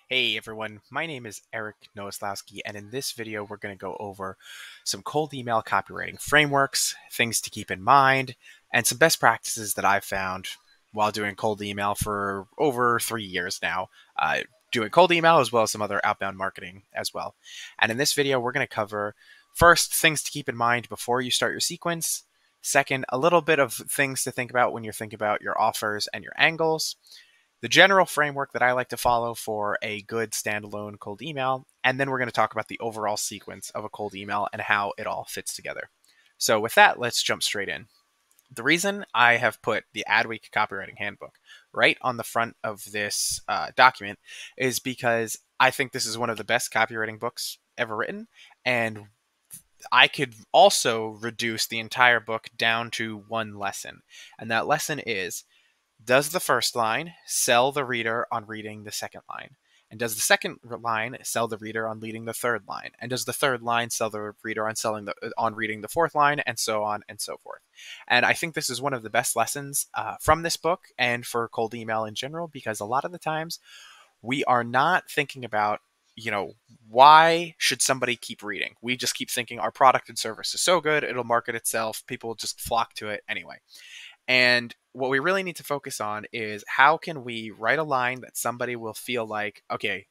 Hey everyone, my name is Eric Nowoslowski, and in this video we're going to go over some cold email copywriting frameworks, things to keep in mind, and some best practices that I've found while doing cold email for over 3 years now, doing cold email as well as some other outbound marketing as well. And in this video we're going to cover first, things to keep in mind before you start your sequence. Second, a little bit of things to think about when you're thinking about your offers and your angles, the general framework that I like to follow for a good standalone cold email, and then we're going to talk about the overall sequence of a cold email and how it all fits together. So with that, let's jump straight in. The reason I have put the Adweek Copywriting Handbook right on the front of this document is because I think this is one of the best copywriting books ever written, and I could also reduce the entire book down to one lesson. And that lesson is, does the first line sell the reader on reading the second line? And does the second line sell the reader on reading the third line? And does the third line sell the reader on reading the fourth line, and so on and so forth? And I think this is one of the best lessons from this book and for cold email in general, because a lot of the times we are not thinking about, why should somebody keep reading? We just keep thinking our product and service is so good, it'll market itself, people just flock to it anyway. And what we really need to focus on is, how can we write a line that somebody will feel like, okay,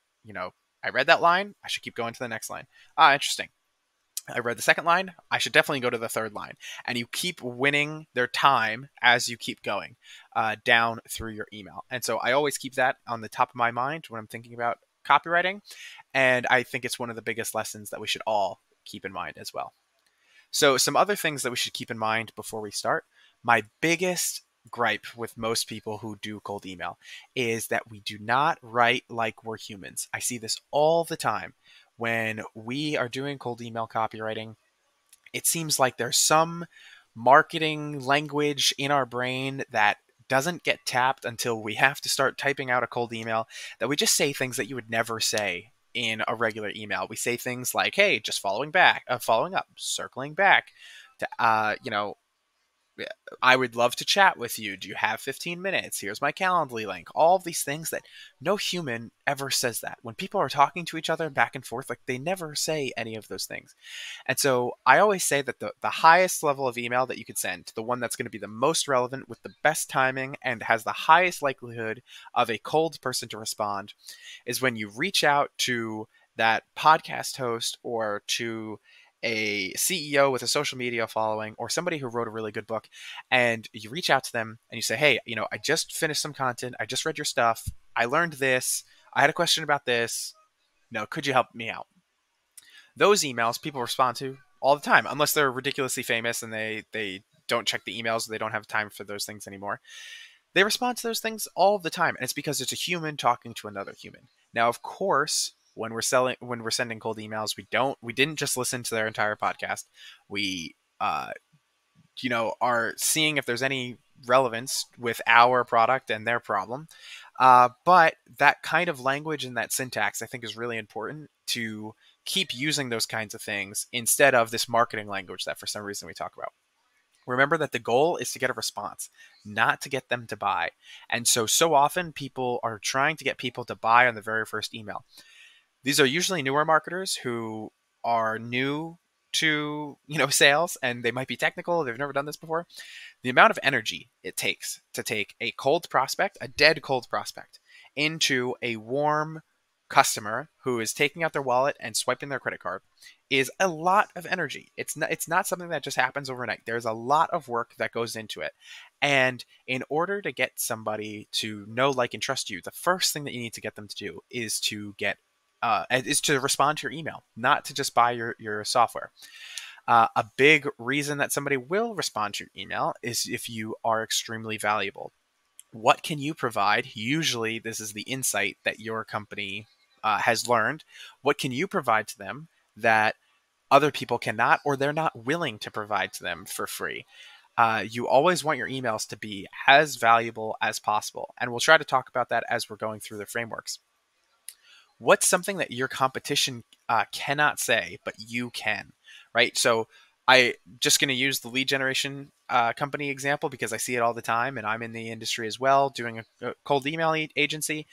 I read that line, I should keep going to the next line. Ah, interesting. I read the second line, I should definitely go to the third line. And you keep winning their time as you keep going down through your email. And so I always keep that on the top of my mind when I'm thinking about copywriting. And I think it's one of the biggest lessons that we should all keep in mind as well. So some other things that we should keep in mind before we start. My biggest gripe with most people who do cold email is that we do not write like we're humans. I see this all the time. When we are doing cold email copywriting, it seems like there's some marketing language in our brain that doesn't get tapped until we have to start typing out a cold email, that we just say things that you would never say in a regular email. We say things like, hey, just following up, circling back to, I would love to chat with you. Do you have 15 minutes? Here's my Calendly link. All of these things that no human ever says that. When people are talking to each other back and forth, like, they never say any of those things. And so I always say that the highest level of email that you could send, the one that's going to be the most relevant with the best timing and has the highest likelihood of a cold person to respond, is when you reach out to that podcast host or to a CEO with a social media following or somebody who wrote a really good book, and you reach out to them and you say, hey, I just finished some content. I just read your stuff. I learned this. I had a question about this. Could you help me out? Those emails people respond to all the time, unless they're ridiculously famous and they don't check the emails. They don't have time for those things anymore. They respond to those things all the time, and it's because it's a human talking to another human. Now, of course, when we're sending cold emails, we didn't just listen to their entire podcast. We are seeing if there's any relevance with our product and their problem. But that kind of language and that syntax, I think, is really important to keep using those kinds of things instead of this marketing language that for some reason we talk about. Remember that the goal is to get a response, not to get them to buy. And so often people are trying to get people to buy on the very first email. These are usually newer marketers who are new to, sales, and they might be technical. They've never done this before. The amount of energy it takes to take a cold prospect, a dead cold prospect, into a warm customer who is taking out their wallet and swiping their credit card is a lot of energy. It's not something that just happens overnight. There's a lot of work that goes into it. And in order to get somebody to know, like, and trust you, the first thing that you need to get them to do is to respond to your email, not to just buy your software. A big reason that somebody will respond to your email is if you are extremely valuable. What can you provide? Usually, this is the insight that your company has learned. What can you provide to them that other people cannot, or they're not willing to provide to them for free? You always want your emails to be as valuable as possible. And we'll try to talk about that as we're going through the frameworks. What's something that your competition cannot say, but you can, right? So I just going to use the lead generation company example because I see it all the time, and I'm in the industry as well, doing a cold email agency.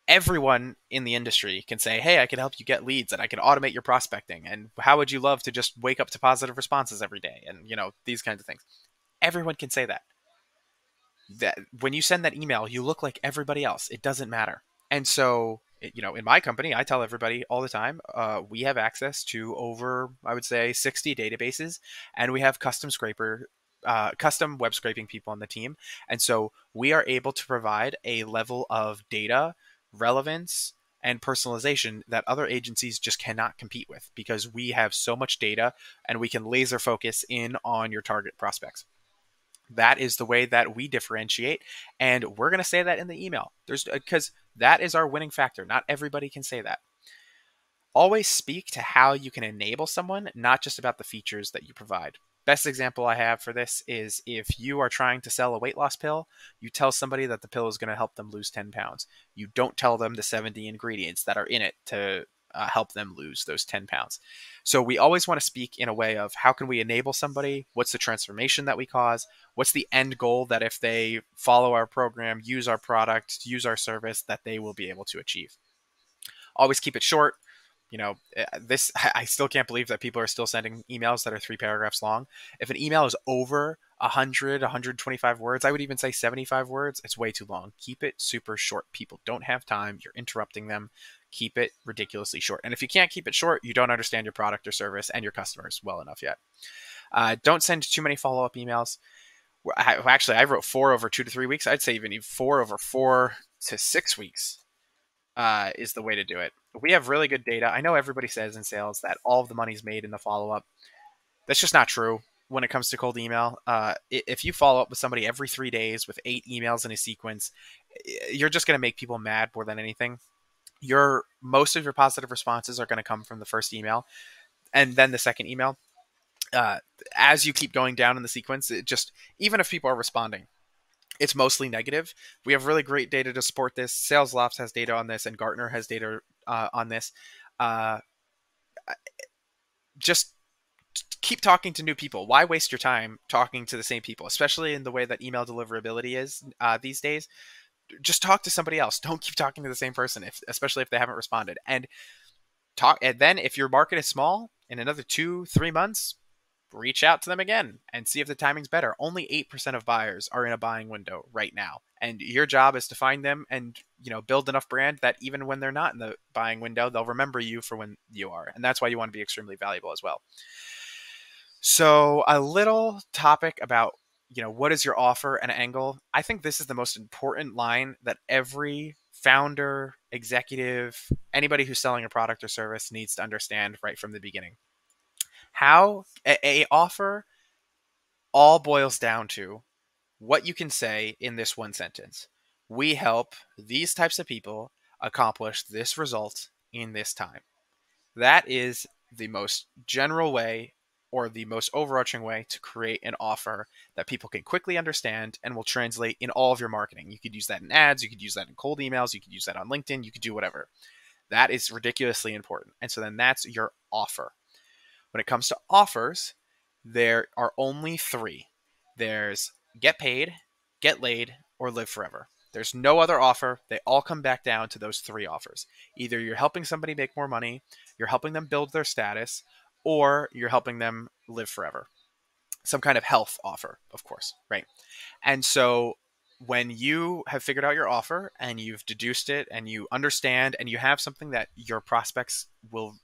Everyone in the industry can say, hey, I can help you get leads and I can automate your prospecting. And how would you love to just wake up to positive responses every day? And, these kinds of things. Everyone can say that. That when you send that email, you look like everybody else. It doesn't matter. And so, in my company, I tell everybody all the time, we have access to over, I would say, 60 databases, and we have custom web scraping people on the team. And so we are able to provide a level of data relevance and personalization that other agencies just cannot compete with, because we have so much data and we can laser focus in on your target prospects. That is the way that we differentiate, and we're going to say that in the email. Because that is our winning factor. Not everybody can say that. Always speak to how you can enable someone, not just about the features that you provide. Best example I have for this is if you are trying to sell a weight loss pill, you tell somebody that the pill is going to help them lose 10 pounds. You don't tell them the 70 ingredients that are in it to help them lose those 10 pounds. So we always want to speak in a way of how can we enable somebody? What's the transformation that we cause? What's the end goal that if they follow our program, use our product, use our service, that they will be able to achieve? Always keep it short. This, I still can't believe that people are still sending emails that are 3 paragraphs long. If an email is over 100, 125 words, I would even say 75 words, it's way too long. Keep it super short. People don't have time. You're interrupting them. Keep it ridiculously short. And if you can't keep it short, you don't understand your product or service and your customers well enough yet. Don't send too many follow-up emails. Actually, I wrote 4 over 2 to 3 weeks. I'd say even 4 over 4 to 6 weeks is the way to do it. We have really good data. I know everybody says in sales that all of the money's made in the follow-up. That's just not true when it comes to cold email. If you follow up with somebody every 3 days with 8 emails in a sequence, you're just going to make people mad more than anything. Most of your positive responses are going to come from the first email and then the second email. As you keep going down in the sequence, even if people are responding, it's mostly negative. We have really great data to support this. SalesLoft has data on this, and Gartner has data on this. Just keep talking to new people. Why waste your time talking to the same people, especially in the way that email deliverability is these days? Just talk to somebody else. Don't keep talking to the same person, especially if they haven't responded. And then if your market is small, in another 2-3 months, reach out to them again and see if the timing's better. Only 8% of buyers are in a buying window right now. And your job is to find them and, build enough brand that even when they're not in the buying window, they'll remember you for when you are. And that's why you want to be extremely valuable as well. So a little topic about, what is your offer and angle? I think this is the most important line that every founder, executive, anybody who's selling a product or service needs to understand right from the beginning. How a offer all boils down to what you can say in this one sentence. We help these types of people accomplish this result in this time. That is the most general way or the most overarching way to create an offer that people can quickly understand and will translate in all of your marketing. You could use that in ads, you could use that in cold emails, you could use that on LinkedIn, you could do whatever. That is ridiculously important. And so then that's your offer. When it comes to offers, there are only 3. There's get paid, get laid, or live forever. There's no other offer. They all come back down to those 3 offers. Either you're helping somebody make more money, you're helping them build their status, or you're helping them live forever. Some kind of health offer, of course, right? And so when you have figured out your offer and you've deduced it and you understand and you have something that your prospects will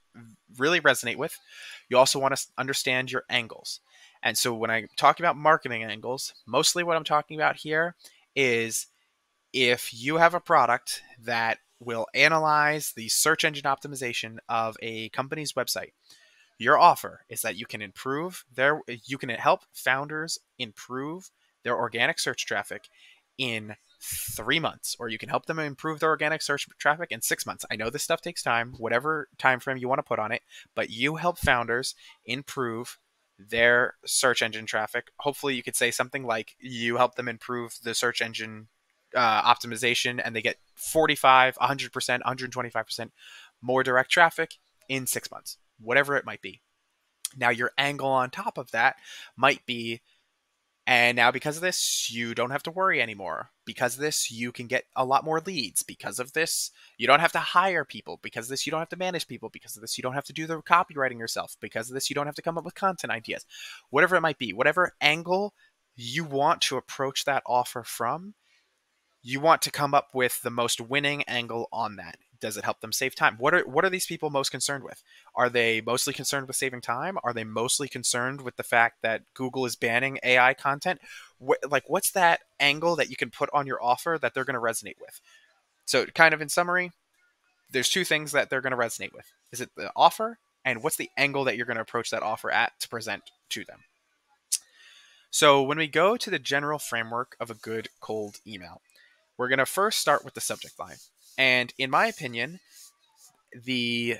really resonate with, you also want to understand your angles. And so when I talk about marketing angles, mostly what I'm talking about here is if you have a product that will analyze the search engine optimization of a company's website, your offer is that you can help founders improve their organic search traffic in 3 months, or you can help them improve their organic search traffic in 6 months. I know this stuff takes time, whatever time frame you want to put on it, but you help founders improve their search engine traffic. Hopefully you could say something like you help them improve the search engine optimization and they get 45, 100%, 125% more direct traffic in 6 months, whatever it might be. Now your angle on top of that might be, And now because of this, you don't have to worry anymore. Because of this, you can get a lot more leads. Because of this, you don't have to hire people. Because of this, you don't have to manage people. Because of this, you don't have to do the copywriting yourself. Because of this, you don't have to come up with content ideas. Whatever it might be, whatever angle you want to approach that offer from, you want to come up with the most winning angle on that. Does it help them save time? What are these people most concerned with? Are they mostly concerned with saving time? Are they mostly concerned with the fact that Google is banning AI content? What's that angle that you can put on your offer that they're going to resonate with? So kind of in summary, there's two things that they're going to resonate with. Is it the offer, and what's the angle that you're going to approach that offer at to present to them? So when we go to the general framework of a good cold email, we're going to first start with the subject line. And in my opinion, the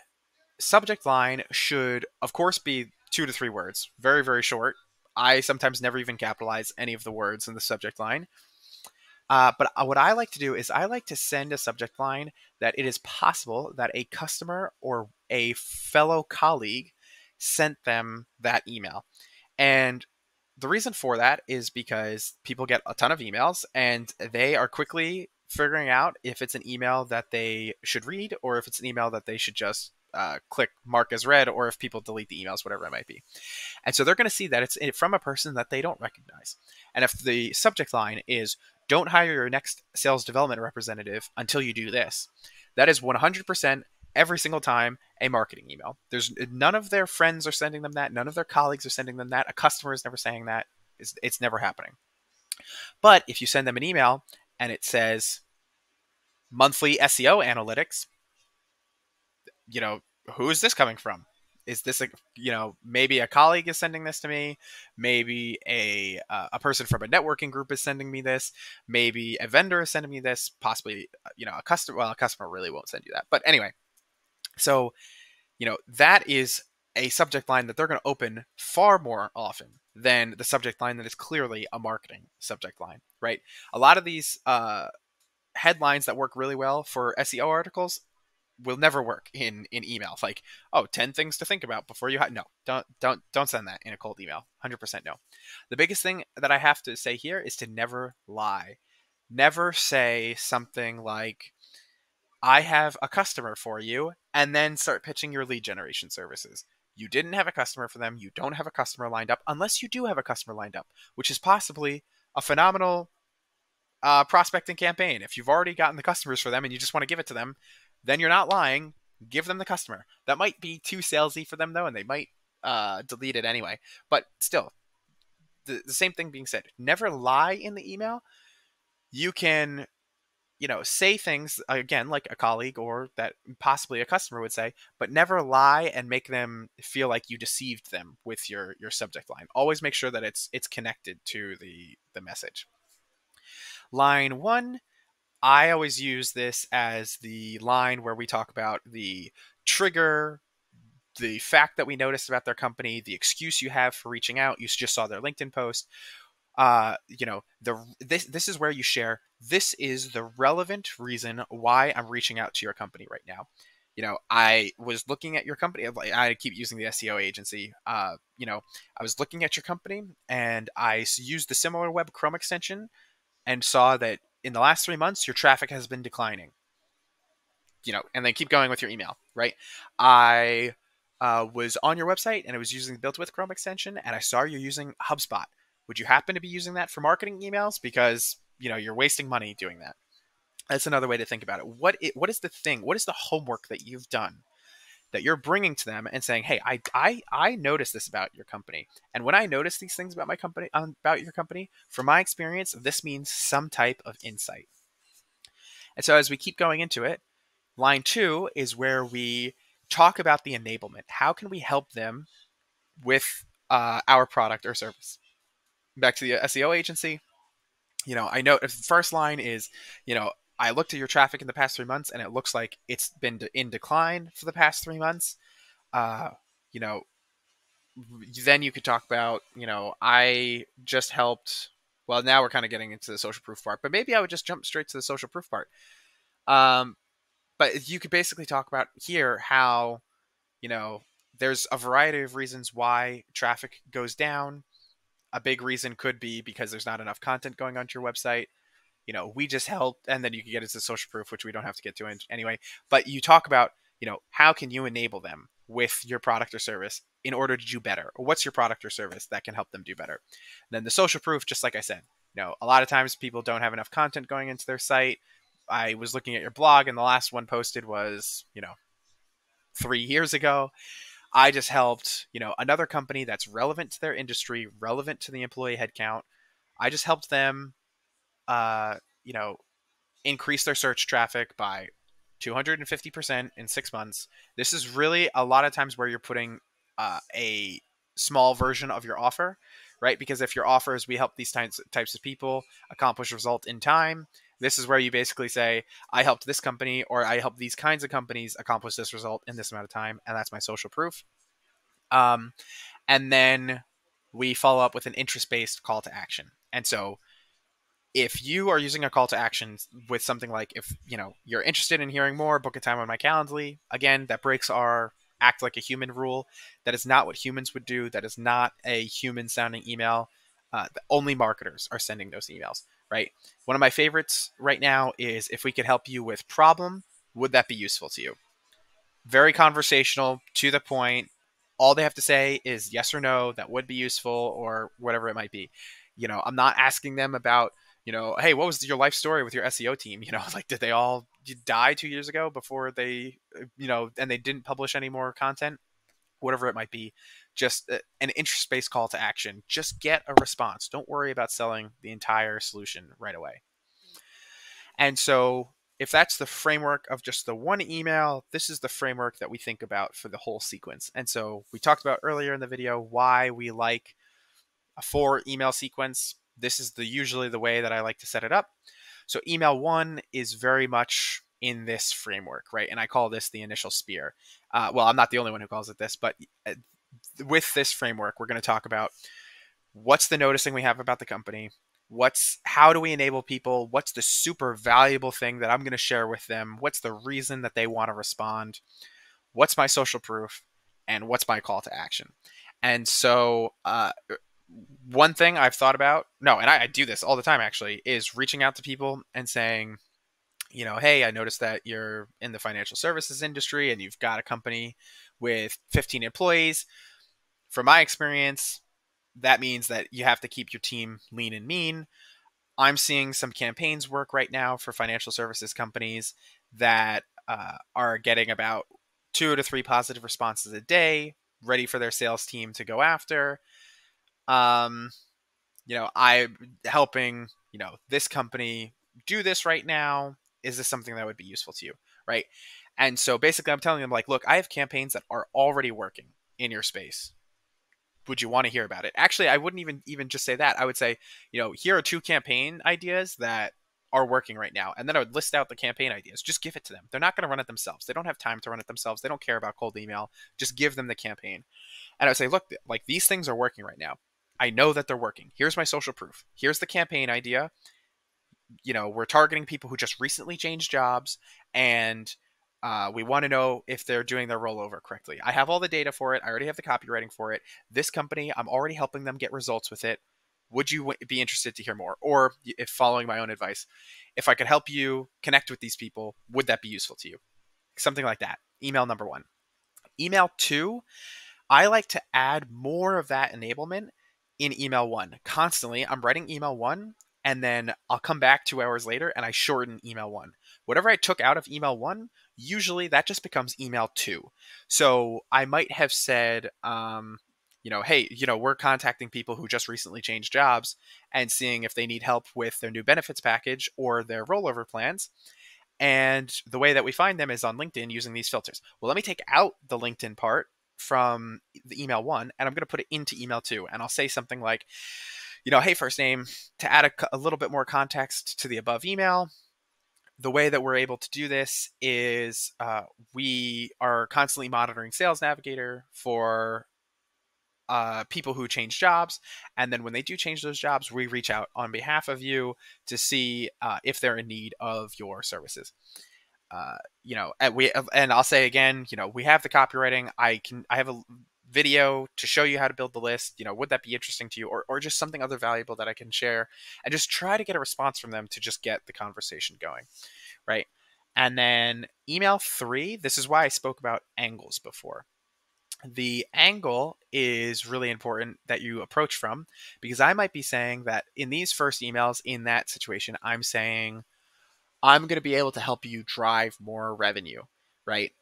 subject line should, of course, be 2 to 3 words. Very, very short. I sometimes never even capitalize any of the words in the subject line. But what I like to do is I like to send a subject line that it is possible that a customer or a fellow colleague sent them that email. And the reason for that is because people get a ton of emails and they are quickly figuring out if it's an email that they should read or if it's an email that they should just click mark as read, or if people delete the emails, whatever it might be. And so they're going to see that it's from a person that they don't recognize. And if the subject line is, don't hire your next sales development representative until you do this, that is 100% every single time a marketing email. There's none of their friends are sending them that. None of their colleagues are sending them that. A customer is never saying that. It's never happening. But if you send them an email and it says monthly SEO analytics, who is this coming from? Is this maybe a colleague is sending this to me? Maybe a person from a networking group is sending me this. Maybe a vendor is sending me this. Possibly, a customer. Well, a customer really won't send you that. But anyway, so that is a subject line that they're going to open far more often than the subject line that is clearly a marketing subject line, right? A lot of these headlines that work really well for SEO articles will never work in email. Like, 10 things to think about before you no, don't send that in a cold email. 100% no. The biggest thing that I have to say here is to never lie. Never say something like, I have a customer for you, and then start pitching your lead generation services. You didn't have a customer for them. You don't have a customer lined up, unless you do have a customer lined up, which is possibly a phenomenal prospecting campaign. If you've already gotten the customers for them and you just want to give it to them, then you're not lying. Give them the customer. That might be too salesy for them, though, and they might delete it anyway. But still, the same thing being said, never lie in the email. You can say things, again, like a colleague or that possibly a customer would say, but never lie and make them feel like you deceived them with your subject line. Always make sure that it's connected to the message. Line 1, I always use this as the line where we talk about the trigger, the fact that we noticed about their company, the excuse you have for reaching out. You just saw their LinkedIn post. This is where you share, this is the relevant reason why I'm reaching out to your company right now. I was looking at your company. I keep using the SEO agency. I was looking at your company and I used the similar web Chrome extension and saw that in the last 3 months, your traffic has been declining. And then keep going with your email, right? I was on your website and I was using the Built with Chrome extension and I saw you're using HubSpot. Would you happen to be using that for marketing emails? Because, you're wasting money doing that. That's another way to think about it. What is the thing? What is the homework that you've done that you're bringing to them and saying, hey, I noticed this about your company. And when I notice these things about my company, about your company, from my experience, this means some type of insight. And so as we keep going into it, line 2 is where we talk about the enablement. How can we help them with our product or service? Back to the SEO agency, I know if the first line is, I looked at your traffic in the past 3 months and it looks like it's been in decline for the past 3 months. Then you could talk about, I just helped. Well, now we're kind of getting into the social proof part, but maybe I would just jump straight to the social proof part. But you could basically talk about here how, there's a variety of reasons why traffic goes down. A big reason could be because there's not enough content going onto your website. We just help, and then you can get into social proof, which we don't have to get to anyway. But you talk about, how can you enable them with your product or service in order to do better? Or what's your product or service that can help them do better? And then the social proof, just like I said, a lot of times people don't have enough content going into their site. I was looking at your blog, and the last one posted was, 3 years ago. I just helped, another company that's relevant to their industry, relevant to the employee headcount. I just helped them, uh, you know, increase their search traffic by 250% in 6 months. This is really a lot of times where you're putting a small version of your offer, right? Because if your offer is we help these types of people accomplish result in time, this is where you basically say, I helped this company or I helped these kinds of companies accomplish this result in this amount of time. And that's my social proof. Um, and then we follow up with an interest-based call to action. And so if you are using a call to action with something like, if you're interested in hearing more, book a time on my Calendly, again, that breaks our act like a human rule. That is not what humans would do. That is not a human sounding email. Only marketers are sending those emails, right? One of my favorites right now is, if we could help you with problem, would that be useful to you? Very conversational, to the point. All they have to say is yes or no, that would be useful, or whatever it might be. I'm not asking them about, hey, what was your life story with your SEO team? Like, did they all die 2 years ago before they, and they didn't publish any more content? Whatever it might be, just an interest-based call to action. Just get a response. Don't worry about selling the entire solution right away. And so if that's the framework of just the one email, this is the framework that we think about for the whole sequence. And so we talked about earlier in the video why we like a 4 email sequence. This is usually the way that I like to set it up. So email 1 is very much in this framework, right? And I call this the initial spear. Well, I'm not the only one who calls it this, but with this framework, we're going to talk about what's the noticing we have about the company, how do we enable people, what's the super valuable thing that I'm going to share with them, what's the reason that they want to respond, what's my social proof, and what's my call to action. And so one thing I've thought about, and I do this all the time actually, is reaching out to people and saying, hey, I noticed that you're in the financial services industry and you've got a company with 15 employees. From my experience, that means that you have to keep your team lean and mean. I'm seeing some campaigns work right now for financial services companies that are getting about 2 to 3 positive responses a day, ready for their sales team to go after. I'm helping, this company do this right now. Is this something that would be useful to you? Right. And so basically I'm telling them, like, look, I have campaigns that are already working in your space. Would you want to hear about it? Actually, I wouldn't even just say that. I would say, here are 2 campaign ideas that are working right now. And then I would list out the campaign ideas. Just give it to them. They're not going to run it themselves. They don't have time to run it themselves. They don't care about cold email. Just give them the campaign. And I would say, look, like, these things are working right now. I know that they're working. Here's my social proof. Here's the campaign idea. We're targeting people who just recently changed jobs, and we want to know if they're doing their rollover correctly. I have all the data for it. I already have the copywriting for it. This company, I'm already helping them get results with it. Would you be interested to hear more? Or, if following my own advice, if I could help you connect with these people, would that be useful to you? Something like that. Email number 1. Email 2, I like to add more of that enablement in email 1. Constantly, I'm writing email 1, and then I'll come back 2 hours later and I shorten email 1. Whatever I took out of email 1, usually that just becomes email 2. So I might have said, hey, we're contacting people who just recently changed jobs and seeing if they need help with their new benefits package or their rollover plans. And the way that we find them is on LinkedIn using these filters. Well, let me take out the LinkedIn part from the email 1, and I'm going to put it into email 2. And I'll say something like, hey, first name, to add a little bit more context to the above email. The way that we're able to do this is we are constantly monitoring Sales Navigator for people who change jobs. And then when they do change those jobs, we reach out on behalf of you to see if they're in need of your services. And I'll say again, we have the copywriting. I have video to show you how to build the list. Would that be interesting to you, or just something other valuable that I can share, and just try to get a response from them to just get the conversation going, right? And then email 3, this is why I spoke about angles before. The angle is really important that you approach from, because I might be saying that in these first emails in that situation, I'm saying, I'm going to be able to help you drive more revenue, right?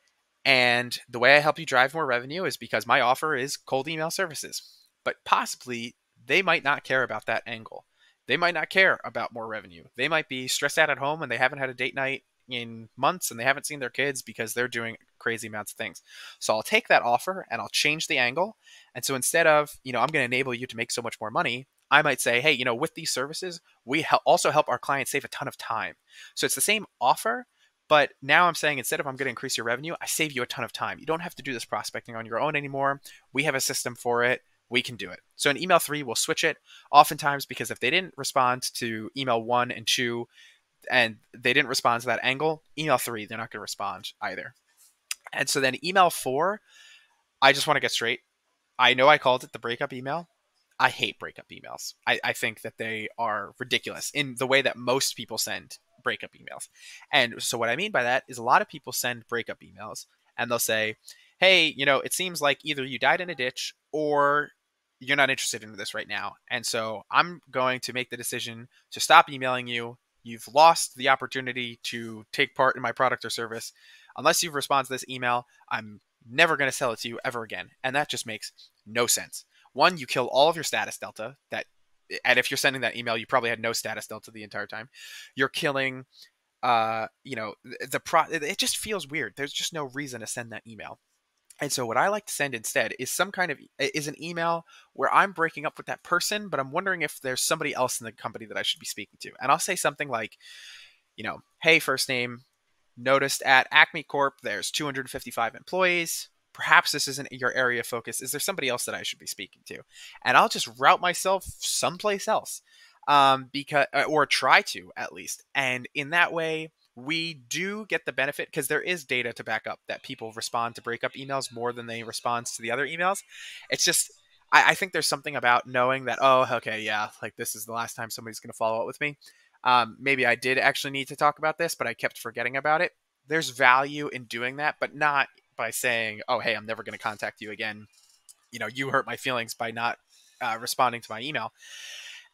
And the way I help you drive more revenue is because my offer is cold email services. But possibly they might not care about that angle. They might not care about more revenue. They might be stressed out at home and they haven't had a date night in months and they haven't seen their kids because they're doing crazy amounts of things. So I'll take that offer and I'll change the angle. And so instead of, I'm going to enable you to make so much more money, I might say, hey, with these services, we also help our clients save a ton of time. So it's the same offer, but now I'm saying, instead of I'm going to increase your revenue, I save you a ton of time. You don't have to do this prospecting on your own anymore. We have a system for it. We can do it. So in email 3, we'll switch it oftentimes, because if they didn't respond to email 1 and 2 and they didn't respond to that angle, email 3, they're not going to respond either. And so then email 4, I just want to get straight. I know I called it the breakup email. I hate breakup emails. I think that they are ridiculous in the way that most people send breakup emails. And so what I mean by that is, a lot of people send breakup emails and they'll say, hey, it seems like either you died in a ditch or you're not interested in this right now. And so I'm going to make the decision to stop emailing you. You've lost the opportunity to take part in my product or service. Unless you respond to this email, I'm never going to sell it to you ever again. And that just makes no sense. One, you kill all of your status delta, and if you're sending that email, you probably had no status delta the entire time. You're killing, it just feels weird. There's just no reason to send that email. And so what I like to send instead is an email where I'm breaking up with that person, but I'm wondering if there's somebody else in the company that I should be speaking to. And I'll say something like, hey, first name, noticed at Acme Corp, there's 255 employees. Perhaps this isn't your area of focus. Is there somebody else that I should be speaking to? And I'll just route myself someplace else, or try to at least. And in that way, we do get the benefit, because there is data to back up that people respond to breakup emails more than they respond to the other emails. It's just, I think there's something about knowing that, oh, okay, yeah, like this is the last time somebody's going to follow up with me. Maybe I did actually need to talk about this, but I kept forgetting about it. There's value in doing that, but not by saying, oh, hey, I'm never going to contact you again. You hurt my feelings by not responding to my email.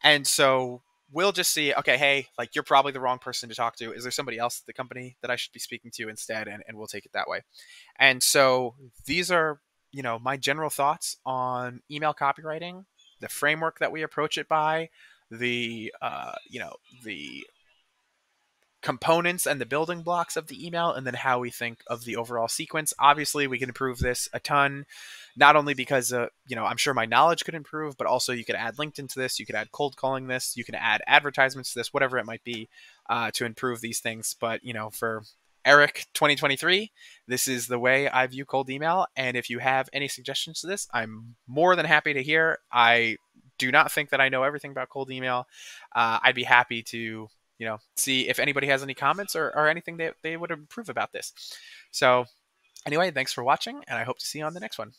And so we'll just see, okay, hey, like, you're probably the wrong person to talk to. Is there somebody else at the company that I should be speaking to instead? And we'll take it that way. And so these are, my general thoughts on email copywriting, the framework that we approach it by, the components and the building blocks of the email, and then how we think of the overall sequence. Obviously, we can improve this a ton, not only because I'm sure my knowledge could improve, but also you could add LinkedIn to this, you could add cold calling this, you can add advertisements to this, whatever it might be, to improve these things. But for Eric 2023, this is the way I view cold email. And if you have any suggestions to this, I'm more than happy to hear. I do not think that I know everything about cold email. I'd be happy to see if anybody has any comments or anything that they would improve about this. So anyway, thanks for watching, and I hope to see you on the next one.